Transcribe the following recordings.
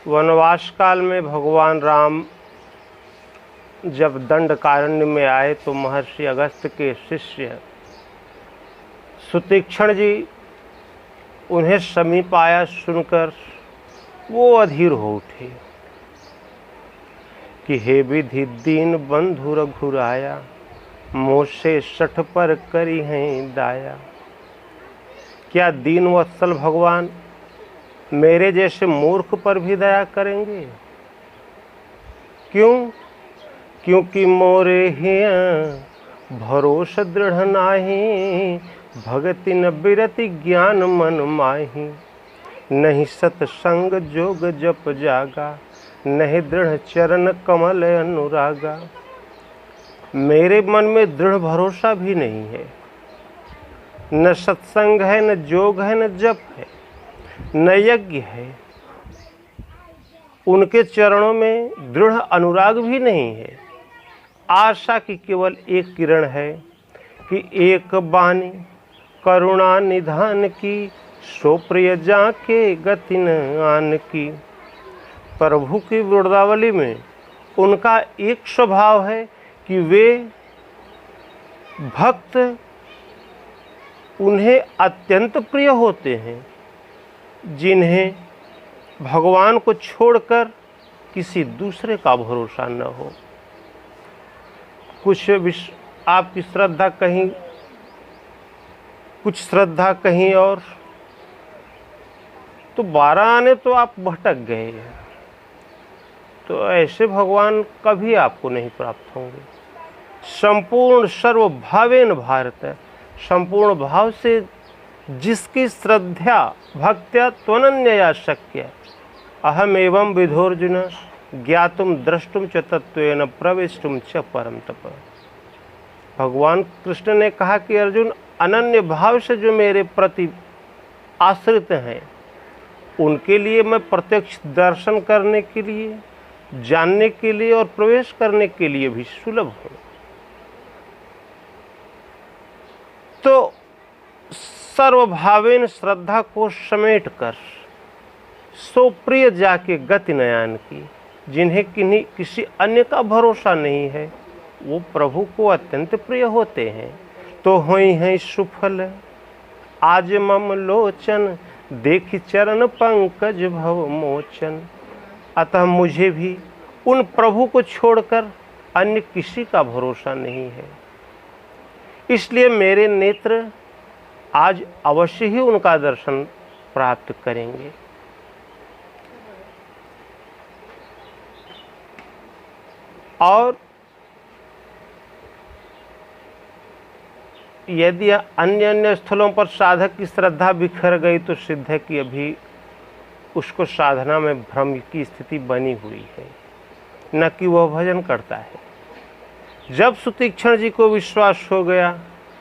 वनवास काल में भगवान राम जब दंडकारण्य में आए तो महर्षि अगस्त्य के शिष्य सुतीक्ष्ण जी उन्हें समीप आया सुनकर वो अधीर हो उठे कि हे विधि दीन बंधु रघुराया, मोसे सठ पर करी हैं दाया। क्या दीन वत्सल भगवान मेरे जैसे मूर्ख पर भी दया करेंगे? क्यों? क्योंकि मोरे हिया भरोस दृढ़ नाही, भगति न बिरति ज्ञान मन माही। नहीं सतसंग जोग जप जागा, नहीं दृढ़ चरण कमल अनुरागा। मेरे मन में दृढ़ भरोसा भी नहीं है, न सत्संग है, न जोग है, न जप है, न यज्ञ है। उनके चरणों में दृढ़ अनुराग भी नहीं है। आशा की केवल एक किरण है कि एक बानी करुणा निधान की, सो प्रिय जाके गति न आन की। प्रभु की वृंदावली में उनका एक स्वभाव है कि वे भक्त उन्हें अत्यंत प्रिय होते हैं, जिन्हें भगवान को छोड़कर किसी दूसरे का भरोसा न हो। आपकी श्रद्धा कहीं, कुछ श्रद्धा कहीं और, तो 12 आने तो आप भटक गए। तो ऐसे भगवान कभी आपको नहीं प्राप्त होंगे। संपूर्ण सर्वभावेन भारत, संपूर्ण भाव से जिसकी श्रद्धा भक्त्या त्वनन्यया शक्य, अहम एवं विधोर्जुन ज्ञातुम द्रष्टुम च तत्वेन प्रवेष्टुम च परम तप। भगवान कृष्ण ने कहा कि अर्जुन, अनन्य भाव से जो मेरे प्रति आश्रित हैं उनके लिए मैं प्रत्यक्ष दर्शन करने के लिए, जानने के लिए और प्रवेश करने के लिए भी सुलभ हूँ। तो सर्वभावेन श्रद्धा को समेट कर सो प्रिय जाके गति नयान की, जिन्हें किसी अन्य का भरोसा नहीं है, वो प्रभु को अत्यंत प्रिय होते हैं। तो होई हैं सुफल आज मम लोचन, देखी चरण पंकज भव मोचन। अतः मुझे भी उन प्रभु को छोड़कर अन्य किसी का भरोसा नहीं है, इसलिए मेरे नेत्र आज अवश्य ही उनका दर्शन प्राप्त करेंगे। और यदि अन्य स्थलों पर साधक की श्रद्धा बिखर गई तो सिद्ध है कि अभी उसको साधना में भ्रम की स्थिति बनी हुई है, न कि वह भजन करता है। जब सुतीक्ष्ण जी को विश्वास हो गया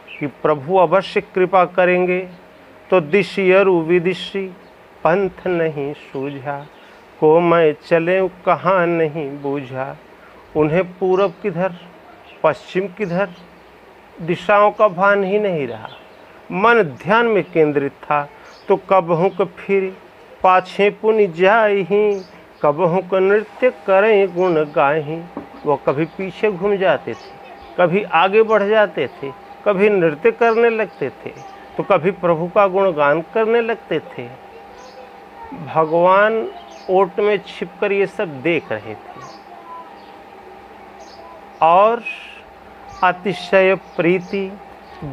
कि प्रभु अवश्य कृपा करेंगे, तो दिशियरु विदिशी पंथ नहीं सूझा, को मैं चले कहाँ नहीं बूझा। उन्हें पूरब किधर पश्चिम किधर दिशाओं का भान ही नहीं रहा। मन ध्यान में केंद्रित था। तो कबहू क फिर पाछे पुनि जाहि, कबहू क नृत्य करें गुण गाहि। वो कभी पीछे घूम जाते थे, कभी आगे बढ़ जाते थे, कभी नृत्य करने लगते थे, तो कभी प्रभु का गुणगान करने लगते थे। भगवान ओट में छिपकर ये सब देख रहे थे और अतिशय प्रीति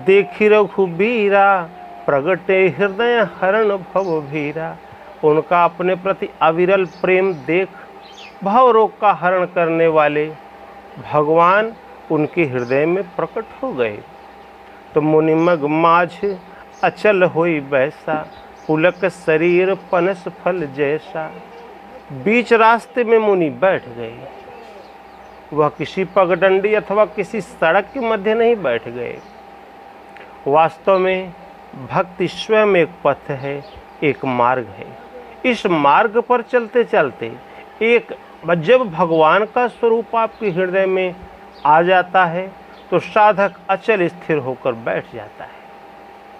देखी रघुबीरा, प्रगटे हृदय हरण भव भीरा। उनका अपने प्रति अविरल प्रेम देख भवरोग का हरण करने वाले भगवान उनके हृदय में प्रकट हो गए। तो मुनिमग माझ अचल होई बैसा, पुलक शरीर पनस फल जैसा। बीच रास्ते में मुनि बैठ गए। वह किसी पगडंडी अथवा किसी सड़क के मध्य नहीं बैठ गए। वास्तव में भक्ति स्वयं एक पथ है, एक मार्ग है। इस मार्ग पर चलते चलते जब भगवान का स्वरूप आपके हृदय में आ जाता है तो साधक अचल स्थिर होकर बैठ जाता है।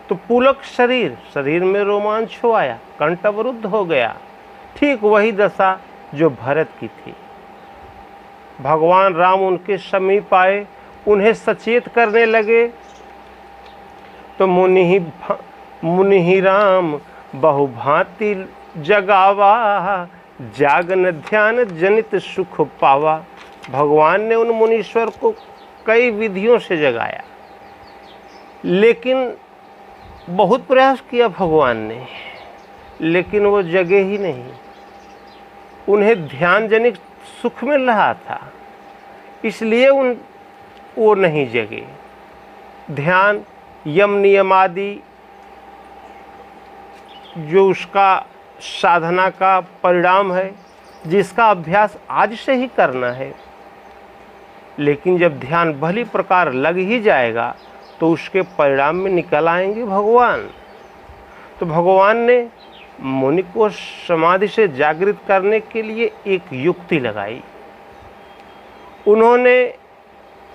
तो पुलक शरीर में रोमांच हो आया, कंठ अवरुद्ध हो गया। ठीक वही दशा जो भरत की थी। भगवान राम उनके समीप आए, उन्हें सचेत करने लगे तो मुनि ही राम बहुभांति जगावा, जागन ध्यान जनित सुख पावा। भगवान ने उन मुनीश्वर को कई विधियों से जगाया, लेकिन बहुत प्रयास किया भगवान ने, लेकिन वो जगे ही नहीं। उन्हें ध्यान जनित सुख मिल रहा था, इसलिए वो नहीं जगे। ध्यान यम नियम आदि जो उसका साधना का परिणाम है, जिसका अभ्यास आज से ही करना है, लेकिन जब ध्यान भली प्रकार लग ही जाएगा तो उसके परिणाम में निकल आएंगे भगवान। तो भगवान ने मुनि को समाधि से जागृत करने के लिए एक युक्ति लगाई। उन्होंने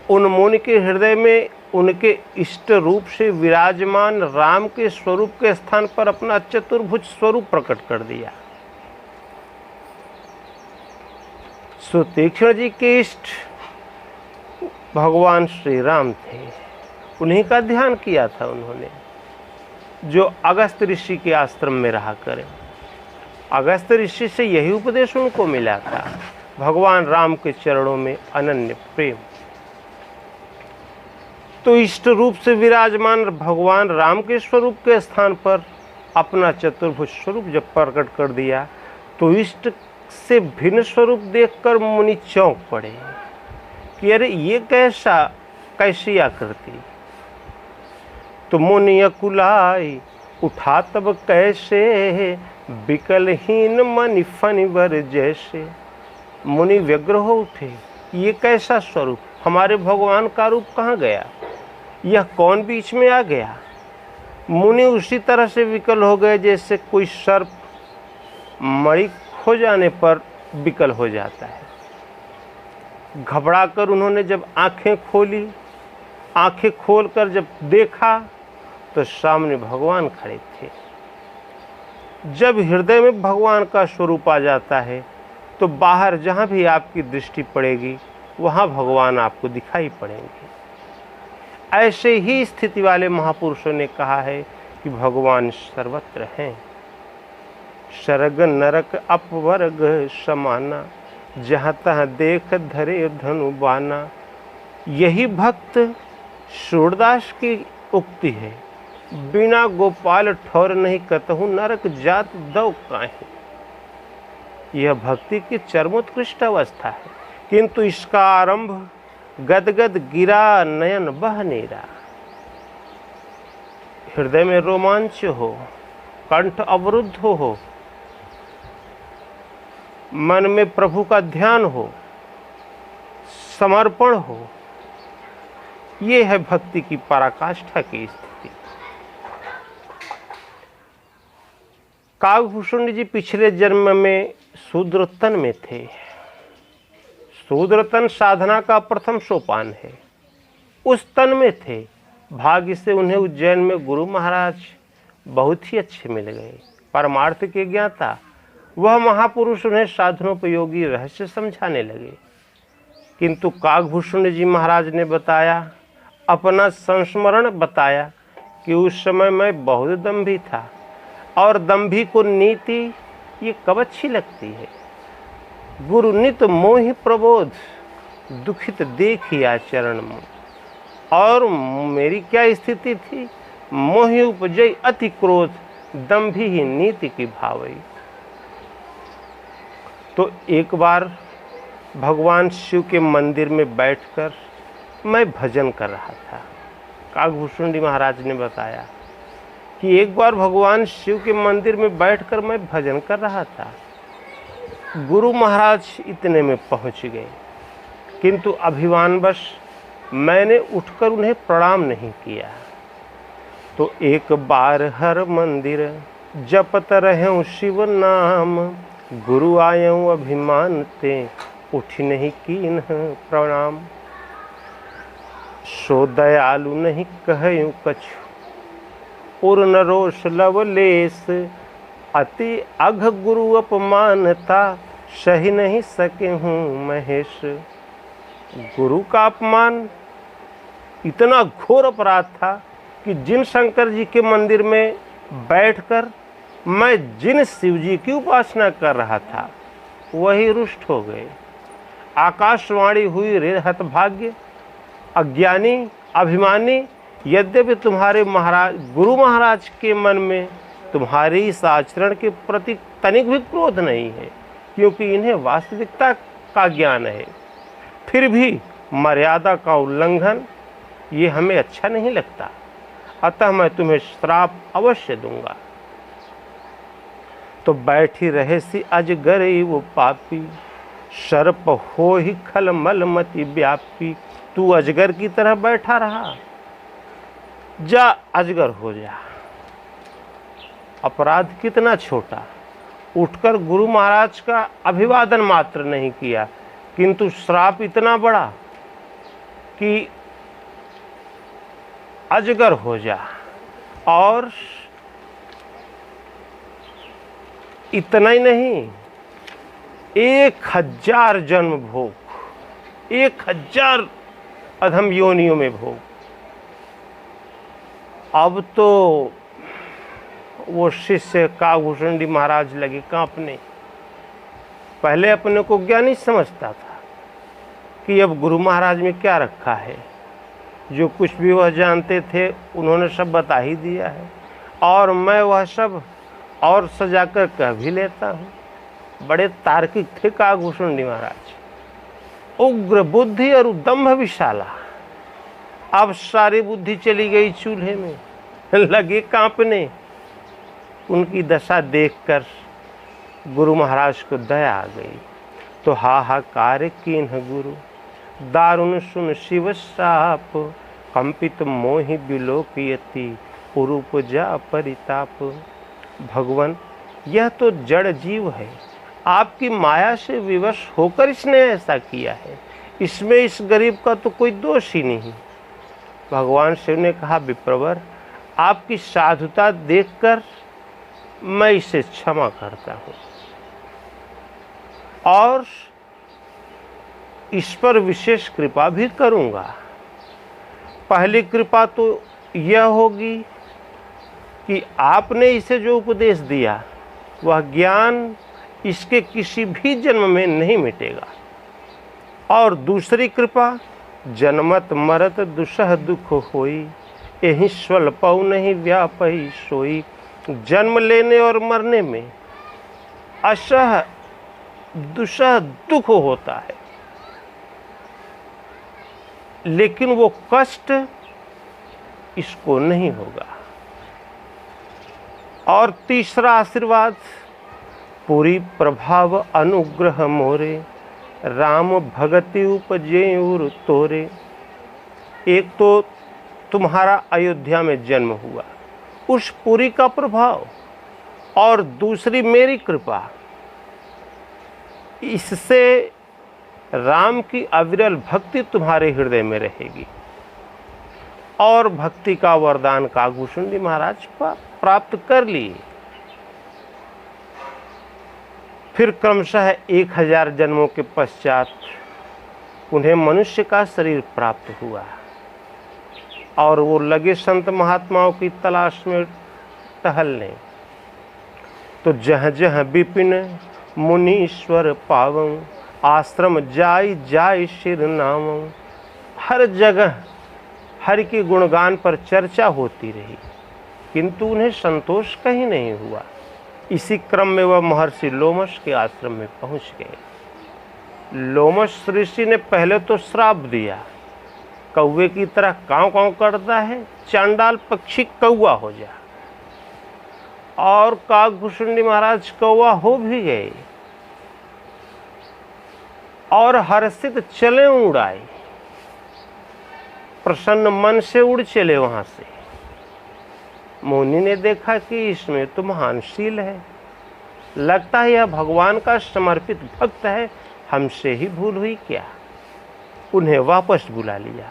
उन मुनि के हृदय में उनके इष्ट रूप से विराजमान राम के स्वरूप के स्थान पर अपना चतुर्भुज स्वरूप प्रकट कर दिया। सो तीक्ष्ण जी के इष्ट भगवान श्री राम थे, उन्हीं का ध्यान किया था उन्होंने, जो अगस्त ऋषि के आश्रम में रहा करें। अगस्त ऋषि से यही उपदेश उनको मिला था, भगवान राम के चरणों में अनन्य प्रेम। तो इष्ट रूप से विराजमान भगवान राम के स्वरूप के स्थान पर अपना चतुर्भुज स्वरूप जब प्रकट कर दिया तो इष्ट से भिन्न स्वरूप देखकर मुनि चौंक पड़े कि अरे ये कैसी आकृति। तो मुनि अकुलाई उठा तब कैसे, विकलहीन मनि फनिवर जैसे। मुनि व्यग्र हो उठे, ये कैसा स्वरूप, हमारे भगवान का रूप कहाँ गया, यह कौन बीच में आ गया। मुनि उसी तरह से विकल हो गए जैसे कोई सर्प मणि खो जाने पर विकल हो जाता है। घबराकर उन्होंने जब आंखें खोली, आंखें खोलकर जब देखा तो सामने भगवान खड़े थे। जब हृदय में भगवान का स्वरूप आ जाता है तो बाहर जहाँ भी आपकी दृष्टि पड़ेगी वहाँ भगवान आपको दिखाई पड़ेंगे। ऐसे ही स्थिति वाले महापुरुषों ने कहा है कि भगवान सर्वत्र हैं। स्वर्ग नरक अपवर्ग समाना, जहाँ तहाँ देख धरे धनु बाना। यही भक्त सूरदास की उक्ति है, बिना गोपाल ठौर नहीं कतहु, नरक जात दौ काहे। यह भक्ति की चरमोत्कृष्ट अवस्था है, किंतु इसका आरंभ गदगद गिरा नयन बहनेरा। हृदय में रोमांच हो, कंठ अवरुद्ध हो, मन में प्रभु का ध्यान हो, समर्पण हो, ये है भक्ति की पराकाष्ठा की स्थिति। काकभूषण जी पिछले जन्म में शूद्रतन में थे। शूद्रतन साधना का प्रथम सोपान है, उस तन में थे। भाग्य से उन्हें उज्जैन में गुरु महाराज बहुत ही अच्छे मिल गए, परमार्थ के ज्ञाता। वह महापुरुष उन्हें साधनोपयोगी रहस्य समझाने लगे, किंतु काकभूषण जी महाराज ने बताया, अपना संस्मरण बताया कि उस समय मैं बहुत दंभी था, और दंभी को नीति ये कब अच्छी लगती है। गुरु नित मोहि प्रबोध, दुखित देखी आचरण में। और मेरी क्या स्थिति थी, मोहि उपजय अति क्रोध, दंभी ही नीति की भावई। तो एक बार भगवान शिव के मंदिर में बैठकर मैं भजन कर रहा था। काकभूषण जी महाराज ने बताया कि एक बार भगवान शिव के मंदिर में बैठकर मैं भजन कर रहा था। गुरु महाराज इतने में पहुंच गए, किंतु अभिमानवश मैंने उठकर उन्हें प्रणाम नहीं किया। तो एक बार हर मंदिर जपत रहूं शिव नाम, गुरु आयऊं अभिमान ते उठ नहीं कीन प्रणाम। सो दयालु नहीं कहूं कछु, पूर्ण रोष लवलेश, अति अघ गुरु अपमानता, सही नहीं सके हूँ महेश। गुरु का अपमान इतना घोर अपराध था कि जिन शंकर जी के मंदिर में बैठकर मैं जिन शिव जी की उपासना कर रहा था वही रुष्ट हो गए। आकाशवाणी हुई रे हतभाग्य अज्ञानी अभिमानी, यद्यपि तुम्हारे महाराज गुरु महाराज के मन में तुम्हारे इस आचरण के प्रति तनिक भी क्रोध नहीं है, क्योंकि इन्हें वास्तविकता का ज्ञान है। फिर भी मर्यादा का उल्लंघन ये हमें अच्छा नहीं लगता, अतः मैं तुम्हें श्राप अवश्य दूंगा। तो बैठी रहे सी अजगर वो पापी, सर्प हो ही खल मल मति व्यापी। तू अजगर की तरह बैठा रहा, जा अजगर हो जा। अपराध कितना छोटा, उठकर गुरु महाराज का अभिवादन मात्र नहीं किया, किंतु श्राप इतना बड़ा कि अजगर हो जा। और इतना ही नहीं, 1000 जन्म भोग, 1000 अधम योनियों में भोग। अब तो वो शिष्य काकभूषुंडी महाराज लगे कांपने। पहले अपने को ज्ञानी समझता था कि अब गुरु महाराज में क्या रखा है, जो कुछ भी वह जानते थे उन्होंने सब बता ही दिया है, और मैं वह सब और सजाकर कह भी लेता हूँ। बड़े तार्किक थे काकभूषुंडी महाराज, उग्र बुद्धि और दंभ विशाला। अब सारी बुद्धि चली गई चूल्हे में, लगे कांपने। उनकी दशा देखकर गुरु महाराज को दया आ गई, तो हाहाकार कीन्ह गुरु, दारुण सुन शिव साप, कंपित मोहि विलोकयति, उरुपजा परिताप। भगवान, यह तो जड़ जीव है, आपकी माया से विवश होकर इसने ऐसा किया है, इसमें इस गरीब का तो कोई दोष ही नहीं। भगवान शिव ने कहा, विप्रवर, आपकी साधुता देखकर मैं इसे क्षमा करता हूँ, और इस पर विशेष कृपा भी करूँगा। पहली कृपा तो यह होगी कि आपने इसे जो उपदेश दिया वह ज्ञान इसके किसी भी जन्म में नहीं मिटेगा। और दूसरी कृपा, जन्मत मरत दुसह दुख होई, यही स्वल्पौ नहीं व्यापई सोई। जन्म लेने और मरने में असह दुसह दुख होता है, लेकिन वो कष्ट इसको नहीं होगा। और तीसरा आशीर्वाद, पूरी प्रभाव अनुग्रह मोरे, राम भगति उपजे उर तोरे। एक तो तुम्हारा अयोध्या में जन्म हुआ, उस पुरी का प्रभाव, और दूसरी मेरी कृपा, इससे राम की अविरल भक्ति तुम्हारे हृदय में रहेगी। और भक्ति का वरदान काकभूषुंडी महाराज प्राप्त कर लिए। फिर क्रमशः 1000 जन्मों के पश्चात उन्हें मनुष्य का शरीर प्राप्त हुआ, और वो लगे संत महात्माओं की तलाश में टहलने। तो जह जह विपिन मुनीश्वर पावं, आश्रम जाय जाय शिर नामं। हर जगह हरि के गुणगान पर चर्चा होती रही, किंतु उन्हें संतोष कहीं नहीं हुआ। इसी क्रम में वह महर्षि लोमश के आश्रम में पहुंच गए। लोमश ऋषि ने पहले तो श्राप दिया, कौवे की तरह काँव काँव करता है, चांडाल पक्षी कौवा हो जा। और काकभूषुंडी महाराज कौवा हो भी गए, और हर्षित चले उड़ाए, प्रसन्न मन से उड़ चले वहां से। मुनि ने देखा कि इसमें तो महान शील है, लगता है यह भगवान का समर्पित भक्त है, हमसे ही भूल हुई क्या। उन्हें वापस बुला लिया,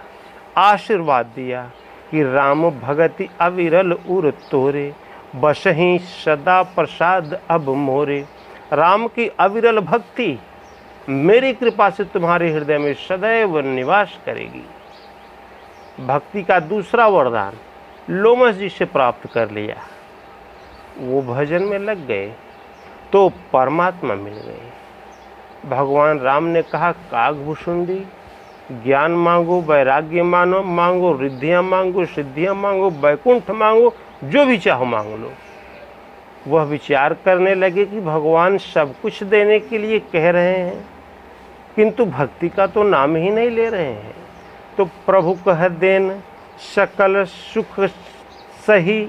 आशीर्वाद दिया कि राम भगति अविरल उर तोरे, बसहि सदा प्रसाद अब मोरे। राम की अविरल भक्ति मेरी कृपा से तुम्हारे हृदय में सदैव निवास करेगी। भक्ति का दूसरा वरदान लोमस जी से प्राप्त कर लिया। वो भजन में लग गए तो परमात्मा मिल गए। भगवान राम ने कहा, कागभूषुंडी, ज्ञान मांगो, वैराग्य मांगो, रिद्धियाँ मांगो, सिद्धियाँ मांगो, वैकुंठ मांगो, जो भी चाहो मांग लो। वह विचार करने लगे कि भगवान सब कुछ देने के लिए कह रहे हैं, किंतु भक्ति का तो नाम ही नहीं ले रहे हैं। तो प्रभु कह देन सकल सुख सही,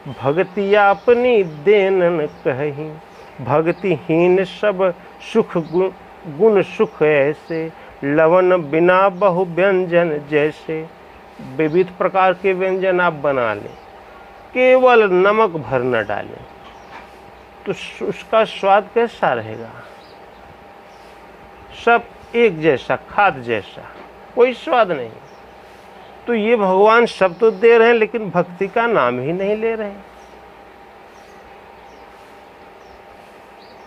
भक्तिया अपनी देन न कहीं। भक्तिहीन सब सुख गुण सुख ऐसे, लवन बिना बहु व्यंजन जैसे। विविध प्रकार के व्यंजन आप बना लें, केवल नमक भर न डालें तो उसका स्वाद कैसा रहेगा? सब एक जैसा, खाद जैसा, कोई स्वाद नहीं। तो ये भगवान सब तो दे रहे हैं लेकिन भक्ति का नाम ही नहीं ले रहे।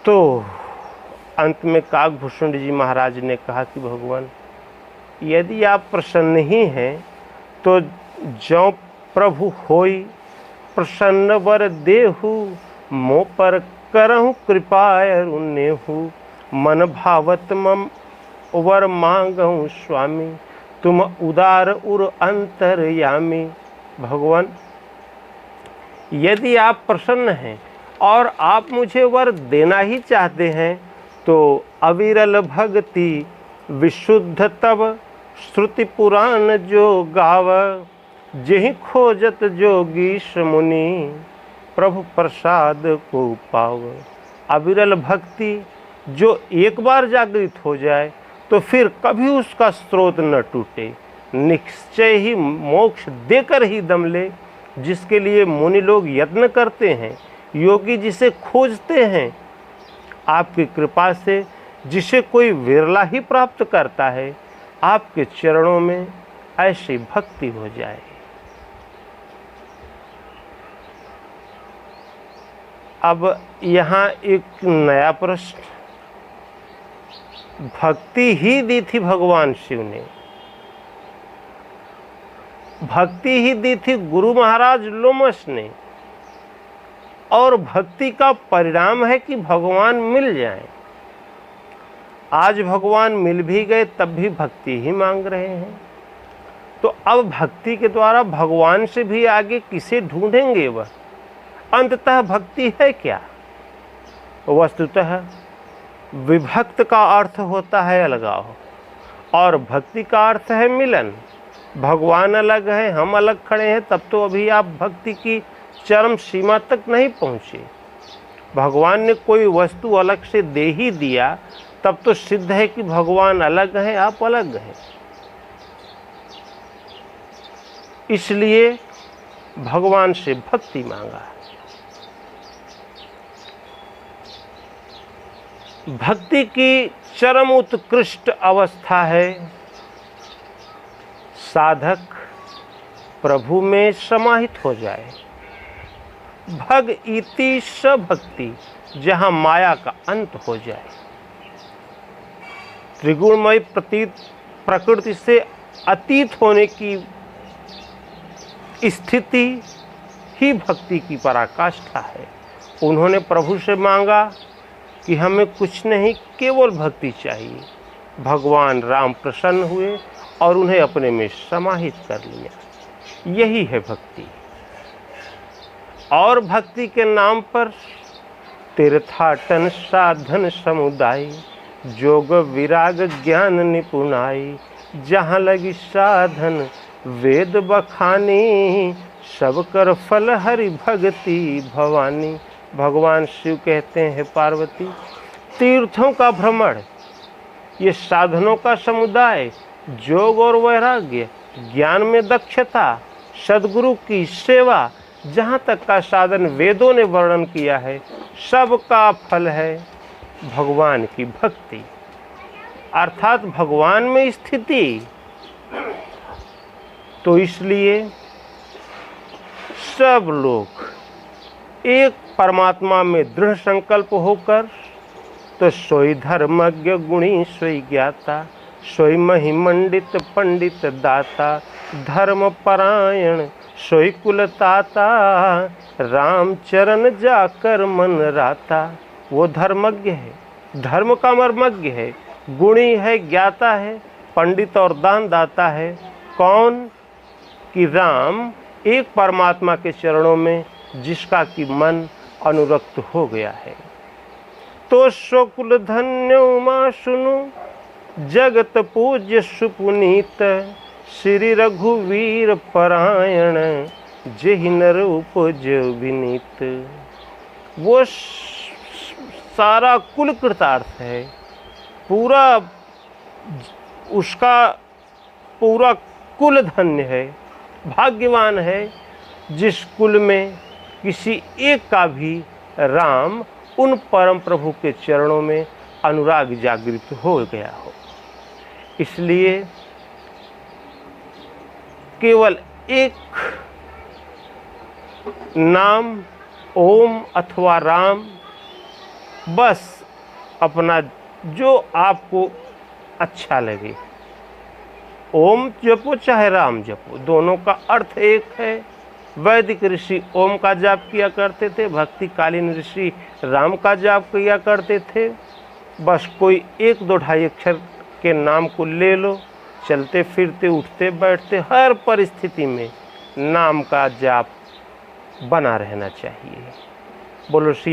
तो अंत में कागभूषुंड जी महाराज ने कहा कि भगवान, यदि आप प्रसन्न ही हैं तो जो प्रभु होई प्रसन्न वर देहु, मों पर करहु कृपा नेहु। मन भावत मम वर मांगहु स्वामी, तुम उदार उर अंतर्यामी। भगवान, यदि आप प्रसन्न हैं और आप मुझे वर देना ही चाहते हैं तो अविरल भक्ति विशुद्ध तब, श्रुति पुराण जो गाव, जेहि खोजत जोगीश मुनि, प्रभु प्रसाद को पाव। अविरल भक्ति जो एक बार जागृत हो जाए तो फिर कभी उसका स्रोत न टूटे, निश्चय ही मोक्ष देकर ही दम ले। जिसके लिए मुनि लोग यत्न करते हैं, योगी जिसे खोजते हैं, आपकी कृपा से जिसे कोई विरला ही प्राप्त करता है, आपके चरणों में ऐसी भक्ति हो जाए। अब यहाँ एक नया प्रश्न, भक्ति ही दी थी भगवान शिव ने, भक्ति ही दी थी गुरु महाराज लोमस ने, और भक्ति का परिणाम है कि भगवान मिल जाएं। आज भगवान मिल भी गए तब भी भक्ति ही मांग रहे हैं। तो अब भक्ति के द्वारा भगवान से भी आगे किसे ढूंढेंगे? वह अंततः भक्ति है क्या? वस्तुतः विभक्त का अर्थ होता है अलगाव, और भक्ति का अर्थ है मिलन। भगवान अलग है, हम अलग खड़े हैं, तब तो अभी आप भक्ति की चरम सीमा तक नहीं पहुँचे। भगवान ने कोई वस्तु अलग से दे ही दिया तब तो सिद्ध है कि भगवान अलग है, आप अलग हैं। इसलिए भगवान से भक्ति मांगा। भक्ति की चरम उत्कृष्ट अवस्था है साधक प्रभु में समाहित हो जाए। भग इति स भक्ति, जहाँ माया का अंत हो जाए। त्रिगुणमय प्रकृति से अतीत होने की स्थिति ही भक्ति की पराकाष्ठा है। उन्होंने प्रभु से मांगा कि हमें कुछ नहीं, केवल भक्ति चाहिए। भगवान राम प्रसन्न हुए और उन्हें अपने में समाहित कर लिया। यही है भक्ति। और भक्ति के नाम पर तीर्थाटन साधन समुदाय, जोग विराग ज्ञान निपुणाई। जहाँ लगी साधन वेद बखानी, सब कर फल हरि भक्ति भवानी। भगवान शिव कहते हैं पार्वती, तीर्थों का भ्रमण, ये साधनों का समुदाय, जोग और वैराग्य, ज्ञान में दक्षता, सद्गुरु की सेवा, जहाँ तक का साधन वेदों ने वर्णन किया है, सबका फल है भगवान की भक्ति, अर्थात भगवान में स्थिति। तो इसलिए सब लोग एक परमात्मा में दृढ़ संकल्प होकर तो सोई धर्मज्ञ गुणी सोई ज्ञाता, सोई महिमंडित पंडित दाता, धर्म परायण सोई कुलताता, राम चरण जाकर मन राता। वो धर्मज्ञ है, धर्म का मर्मज्ञ है, गुणी है, ज्ञाता है, पंडित और दान दाता है। कौन? कि राम, एक परमात्मा के चरणों में जिसका कि मन अनुरक्त हो गया है। तो स्वकुल धन्य उमा सुनु, जगत पूज्य सुपुनीत, श्री रघुवीर परायण, जेहि नर उपज विनीत। वो सारा कुल कृतार्थ है, पूरा उसका पूरा कुल धन्य है, भाग्यवान है, जिस कुल में किसी एक का भी राम उन परम प्रभु के चरणों में अनुराग जागृत हो गया हो। इसलिए केवल एक नाम ओम अथवा राम, बस अपना जो आपको अच्छा लगे, ओम जपो चाहे राम जपो, दोनों का अर्थ एक है। वैदिक ऋषि ओम का जाप किया करते थे, भक्तिकालीन ऋषि राम का जाप किया करते थे। बस कोई एक दो ढाई अक्षर के नाम को ले लो, चलते फिरते उठते बैठते हर परिस्थिति में नाम का जाप बना रहना चाहिए। बोलो श्री